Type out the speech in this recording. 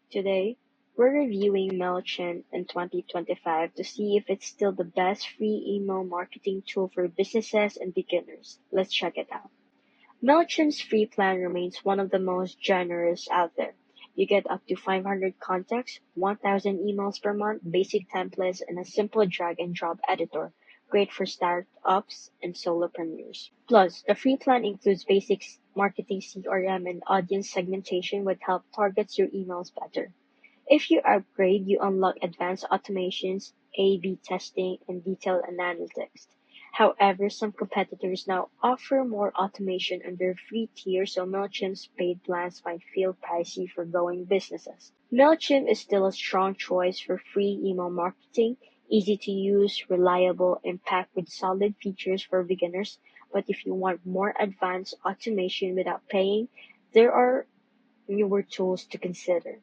Today, we're reviewing Mailchimp in 2025 to see if it's still the best free email marketing tool for businesses and beginners. Let's check it out. Mailchimp's free plan remains one of the most generous out there. You get up to 500 contacts, 1,000 emails per month, basic templates, and a simple drag and drop editor. Great for startups and solopreneurs. Plus, the free plan includes basic marketing CRM and audience segmentation, which help target your emails better. If you upgrade, you unlock advanced automations, A/B testing, and detailed analytics. However, some competitors now offer more automation on their free tier, so Mailchimp's paid plans might feel pricey for growing businesses. Mailchimp is still a strong choice for free email marketing, easy to use, reliable, and packed with solid features for beginners. But if you want more advanced automation without paying, there are newer tools to consider.